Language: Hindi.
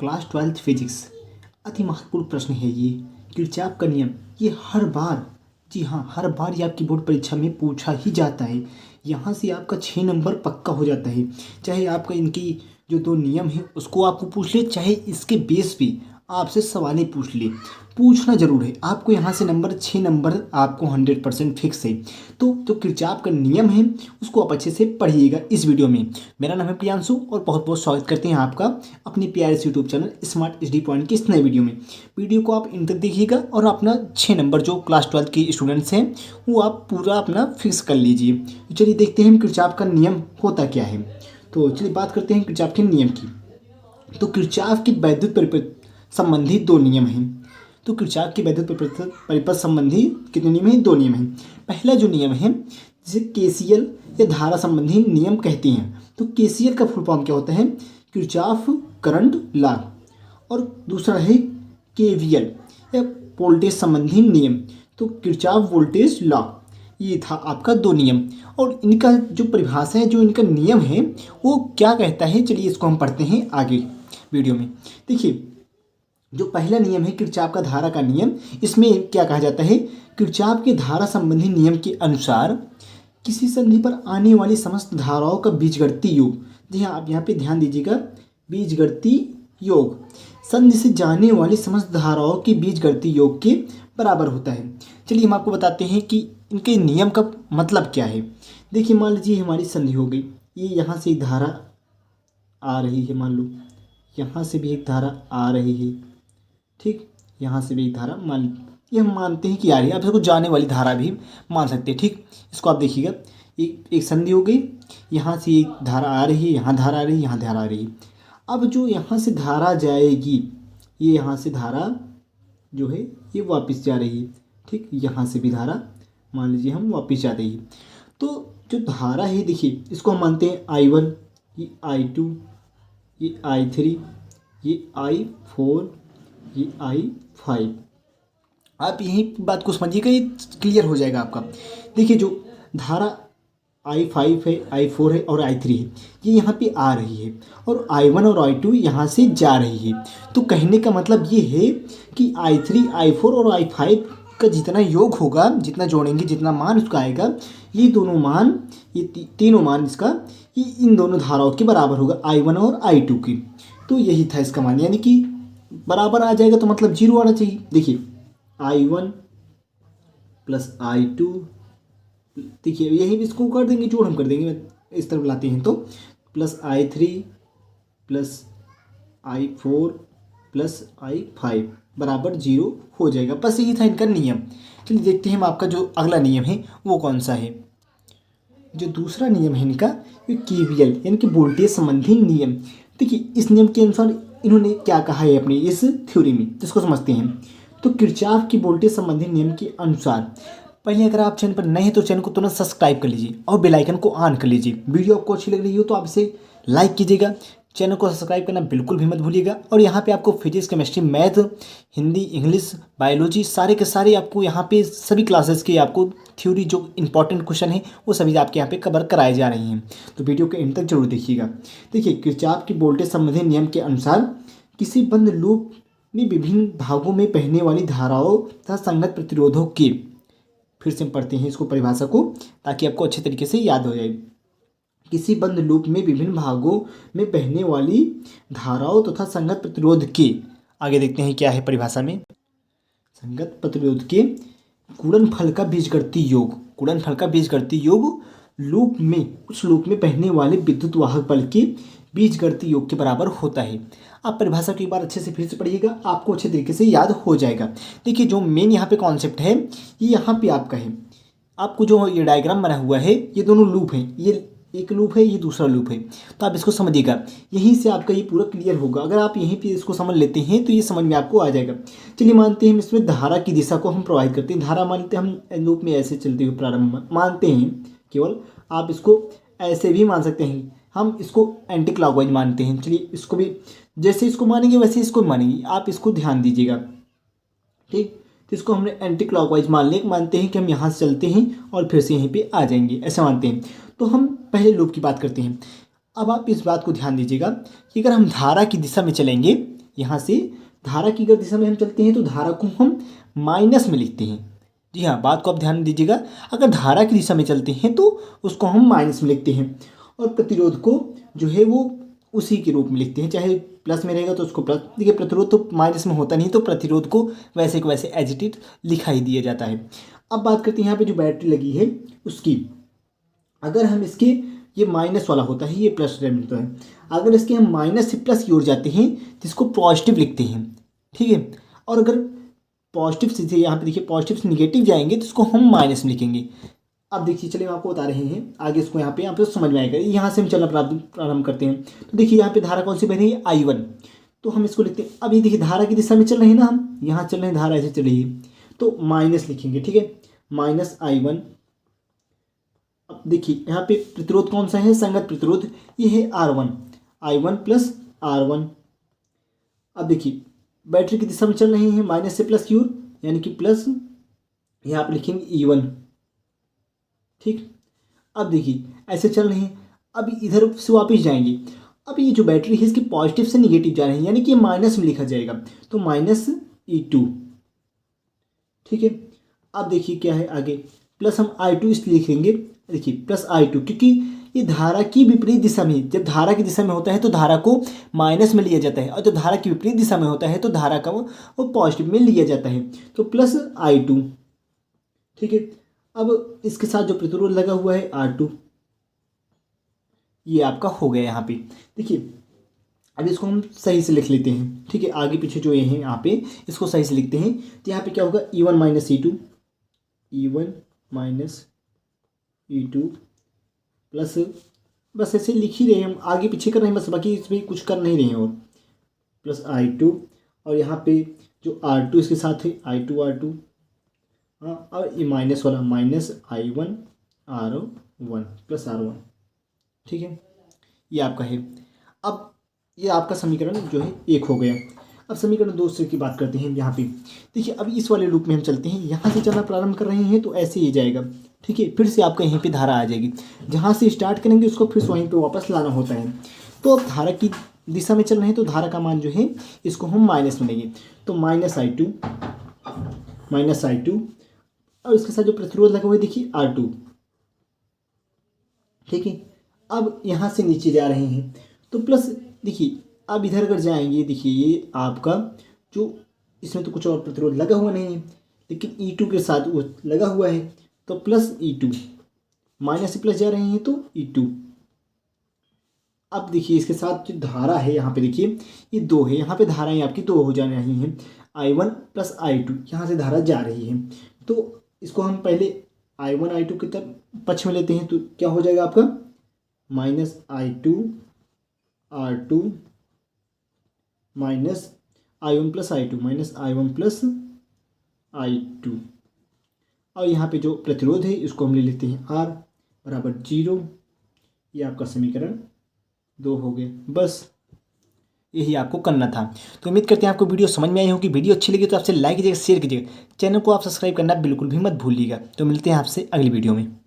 क्लास 12th फिजिक्स अति महत्वपूर्ण प्रश्न है ये। किरचॉफ का नियम ये हर बार, जी हाँ, हर बार ये आपकी बोर्ड परीक्षा में पूछा ही जाता है। यहाँ से आपका 6 नंबर पक्का हो जाता है। चाहे आपका इनकी जो 2 नियम है उसको आपको पूछ ले, चाहे इसके बेस पे आपसे सवालें पूछ ले, पूछना जरूर है आपको। यहाँ से नंबर 6 नंबर आपको 100% फिक्स है। तो जो किरचॉफ का नियम है उसको आप अच्छे से पढ़िएगा इस वीडियो में। मेरा नाम है प्रियांशु और बहुत बहुत स्वागत करते हैं आपका अपने प्यारे से YouTube channel smart HD point के इस नए वीडियो में। वीडियो को आप इन तक देखिएगा और अपना 6 नंबर जो क्लास 12 के स्टूडेंट्स हैं वो आप पूरा अपना फिक्स कर लीजिए। चलिए देखते हैं किरचॉफ का नियम होता क्या है। तो चलिए बात करते हैं किरचॉफ के नियम की। तो किरचॉफ की वैद्युत परिपथ संबंधी 2 नियम हैं। तो किरचॉफ की वैद्युत परिपथ संबंधी कितने नियम हैं? 2 नियम हैं। पहला जो नियम है जिसे केसीएल या धारा संबंधी नियम कहते हैं। तो केसीएल का फुल फॉर्म क्या होता है? Kirchhoff current law. और दूसरा है केवीएल या वोल्टेज संबंधी नियम। तो किरचॉफ वोल्टेज लॉ। ये था आपका 2 नियम। और इनका जो परिभाषा है, जो इनका नियम है वो क्या कहता है, चलिए इसको हम पढ़ते हैं आगे वीडियो में। देखिए जो पहला नियम है किरचॉफ का धारा का नियम, इसमें क्या कहा जाता है? किरचॉफ के धारा संबंधी नियम के अनुसार किसी संधि पर आने वाली समस्त धाराओं का बीजगणितीय योग, जी हाँ आप यहाँ पे ध्यान दीजिएगा, बीजगणितीय योग संधि से जाने वाली समस्त धाराओं के बीजगणितीय योग के बराबर होता है। चलिए हम आपको बताते हैं कि इनके नियम का मतलब क्या है। देखिए मान लीजिए हमारी संधि हो गई, ये यहाँ से एक धारा आ रही है, मान लो यहाँ से भी एक धारा आ रही है, ठीक, यहाँ से भी एक धारा ये हम मानते हैं कि आ रही है। आप इसको जाने वाली धारा भी मान सकते हैं, ठीक। इसको आप देखिएगा, एक संधि हो गई, यहाँ से एक धारा आ रही है, यहाँ धारा आ रही है, यहाँ धारा आ रही है। अब जो यहाँ से धारा जाएगी, ये यहाँ से धारा जो है ये वापस जा रही है, ठीक। यहाँ से भी धारा मान लीजिए हम वापस जा रही है। तो जो धारा है देखिए, इसको हम मानते हैं I1, ये I2, ये I3, ये I4, ये I5। आप यही बात को समझिएगा, ये क्लियर हो जाएगा आपका। देखिए जो धारा I5 है, I4 है और I3 है, ये यहाँ पे आ रही है, और I1 और I2 यहाँ से जा रही है। तो कहने का मतलब ये है कि I3, I4 और I5 का जितना योग होगा, जितना जोड़ेंगे, जितना मान उसका आएगा, ये दोनों मान, ये तीनों मान इसका, ये इन दोनों धाराओं के बराबर होगा, I1 और I2 की। तो यही था इसका मान, यानी कि बराबर आ जाएगा तो मतलब 0 आना चाहिए। देखिए I1 प्लस I2, देखिए यही इसको कर देंगे, जोड़ हम कर देंगे, इस तरफ लाते हैं तो plus I3 plus I4 plus I5 बराबर 0 हो जाएगा। बस यही था इनका नियम। चलिए देखते हैं हम आपका जो अगला नियम है वो कौन सा है। जो दूसरा नियम है इनका, ये केवीएल यानी कि वोल्टेज संबंधी नियम। देखिए इस नियम के अनुसार इन्होंने क्या कहा है अपनी इस थ्योरी में, जिसको समझते हैं। तो किरचॉफ की वोल्टेज संबंधी नियम के अनुसार, पहले अगर आप चैनल पर नए हैं तो चैनल को तुरंत सब्सक्राइब कर लीजिए और बेल आइकन को ऑन कर लीजिए। वीडियो आपको अच्छी लग रही हो तो आप इसे लाइक कीजिएगा, चैनल को सब्सक्राइब करना बिल्कुल भी मत भूलिएगा। और यहाँ पे आपको physics, chemistry, math, Hindi, English, biology सारे के सारे आपको यहाँ पे सभी क्लासेस के आपको थ्योरी जो इंपॉर्टेंट क्वेश्चन है वो सभी आपके यहाँ पे कवर कराए जा रही हैं। तो वीडियो के एंड तक जरूर देखिएगा। देखिए किरचॉफ की वोल्टेज संबंधी नियम के अनुसार किसी बंद लूप में विभिन्न भागों में बहने वाली धाराओं तथा संगत प्रतिरोधों के, फिर से हम पढ़ते हैं इसको परिभाषा को ताकि आपको अच्छे तरीके से याद हो जाए। किसी बंद लूप में विभिन्न भागों में बहने वाली धाराओं तथा संगत प्रतिरोध के, आगे देखते हैं क्या है परिभाषा में। संगत प्रतिरोध के गुणनफल का बीजगणितीय योग, गुणनफल का बीजगणितीय योग लूप में, उस लूप में बहने वाले विद्युत वाहक बल के बीजगणितीय योग के बराबर होता है। आप परिभाषा को एक बार अच्छे से फिर से पढ़िएगा, आपको अच्छे तरीके से याद हो जाएगा। देखिए जो मेन यहाँ पे कॉन्सेप्ट है, ये यहाँ पे आपका है, आपको जो ये डायग्राम बना हुआ है, ये दोनों लूप हैं, ये एक लूप है, ये दूसरा लूप है। तो आप इसको समझिएगा, यहीं से आपका ये पूरा क्लियर होगा। अगर आप यहीं पे इसको समझ लेते हैं तो ये समझ में आपको आ जाएगा। चलिए मानते हैं हम इसमें धारा की दिशा को हम प्रोवाइड करते हैं। धारा मानते हैं हम लूप में ऐसे चलते हुए प्रारंभ मानते हैं, केवल आप इसको ऐसे भी मान सकते हैं, हम इसको एंटी क्लॉकवाइज मानते हैं। चलिए इसको भी जैसे इसको मानेंगे वैसे इसको मानेंगे, आप इसको ध्यान दीजिएगा, ठीक। तो इसको हमने एंटी क्लॉकवाइज मानते हैं कि हम यहाँ से चलते हैं और फिर से यहीं पे आ जाएंगे, ऐसे मानते हैं। तो हम पहले लूप की बात करते हैं। अब आप इस बात को ध्यान दीजिएगा कि अगर हम धारा की दिशा में चलेंगे यहाँ से धारा की अगर दिशा में हम चलते हैं तो धारा को हम माइनस में लिखते हैं। जी हाँ, बात को आप ध्यान दीजिएगा, अगर धारा की दिशा में चलते हैं तो उसको हम माइनस में लिखते हैं, और प्रतिरोध को जो है वो उसी के रूप में लिखते हैं, चाहे प्लस में रहेगा तो उसको प्लस। देखिए प्रतिरोध तो माइनस में होता नहीं, तो प्रतिरोध को वैसे को वैसे एज इट इज लिखाई दिया जाता है। अब बात करते हैं यहाँ पे जो बैटरी लगी है उसकी, अगर हम इसके, ये माइनस वाला होता है, ये प्लस मिलता है, अगर इसके हम माइनस से प्लस की ओर जाते हैं जिसको पॉजिटिव लिखते हैं, ठीक है। और अगर पॉजिटिव से यहाँ पे देखिए पॉजिटिव से निगेटिव जाएंगे तो इसको हम माइनस में लिखेंगे। अब देखिए चलिए हम आपको बता रहे हैं आगे, इसको यहाँ पे समझ में आएगा। यहाँ से हम चलना प्रारंभ करते हैं, तो देखिए यहाँ पे धारा कौन सी बह रही है, I1, तो हम इसको लिखते हैं। अब ये देखिए धारा की दिशा में चल रहे हैं ना, हम यहाँ चल रहे हैं, धारा ऐसे चल रही है तो माइनस लिखेंगे, ठीक है, माइनस I1। अब देखिए यहाँ पे प्रतिरोध कौन सा है, संगत प्रतिरोध, ये है R1, I1 प्लस R1। अब देखिए बैटरी की दिशा में चल रहे हैं माइनस से प्लस की ओर, यानी कि प्लस, यहाँ पर लिखेंगे E1, ठीक। अब देखिए ऐसे चल रहे हैं, अब इधर से वापस जाएंगे, अब ये जो बैटरी है इसकी पॉजिटिव से निगेटिव जा रहे हैं, यानी कि ये माइनस में लिखा जाएगा, तो माइनस E2, ठीक है। अब देखिए क्या है आगे, प्लस हम I2 इसलिए लिखेंगे, देखिए प्लस I2, क्योंकि ये धारा की विपरीत दिशा में, जब धारा की दिशा में होता है तो धारा को माइनस में लिया जाता है, और जब धारा की विपरीत दिशा में होता है तो धारा का वो पॉजिटिव में लिया जाता है, तो प्लस I2, ठीक है। अब इसके साथ जो प्रतिरोध लगा हुआ है R2, ये आपका हो गया यहाँ पे। देखिए अब इसको हम सही से लिख लेते हैं, ठीक है, आगे पीछे जो ये हैं यहाँ पे इसको सही से लिखते हैं, तो यहाँ पे क्या होगा, E1 minus E2, E1 minus E2 plus, बस ऐसे लिख ही रहे हैं हम, आगे पीछे कर रहे हैं बस, बाकी इसमें कुछ कर नहीं रहे हैं, और प्लस I2, और यहाँ पे जो R2 इसके साथ है I2 हाँ, और ये माइनस वाला minus I1 R1 plus R1, ठीक है, ये आपका है। अब ये आपका समीकरण जो है 1 हो गया। अब समीकरण 2 से की बात करते हैं यहाँ पे। देखिए अब इस वाले लूप में हम चलते हैं, यहाँ से चलना प्रारंभ कर रहे हैं तो ऐसे ही जाएगा, ठीक है, फिर से आपका यहीं पे धारा आ जाएगी, जहाँ से स्टार्ट करेंगे उसको फिर से वहीं पे वापस लाना होता है। तो अब धारा की दिशा में चल रहे हैं तो धारा का मान जो है इसको हम माइनस में लेंगे, तो माइनस I2, और इसके साथ जो प्रतिरोध लगा हुआ है देखिए R2, ठीक है। अब यहाँ से नीचे जा रहे हैं तो प्लस, देखिए अब इधर अगर जाएंगे, देखिए ये आपका जो, इसमें तो कुछ और प्रतिरोध लगा हुआ नहीं है, लेकिन E2 के साथ वो लगा हुआ है, तो प्लस E2, माइनस से प्लस जा रहे हैं तो E2। अब देखिए इसके साथ जो धारा है यहाँ पे देखिए ये 2 है, यहाँ पे धाराएं आपकी 2 हो जा रही हैं, I1 प्लस I2, यहाँ से धारा जा रही है, तो इसको हम पहले I1 I2 की तरफ पक्ष में लेते हैं, तो क्या हो जाएगा आपका, minus I2 R2 minus I1 plus I2 minus I1 plus I2, और यहाँ पे जो प्रतिरोध है इसको हम ले लेते हैं R बराबर 0। ये आपका समीकरण 2 हो गया। बस यही आपको करना था। तो उम्मीद करते हैं आपको वीडियो समझ में आई होगी। वीडियो अच्छी लगी तो आपसे लाइक कीजिएगा, शेयर कीजिएगा, चैनल को आप सब्सक्राइब करना बिल्कुल भी मत भूलिएगा। तो मिलते हैं आपसे अगली वीडियो में।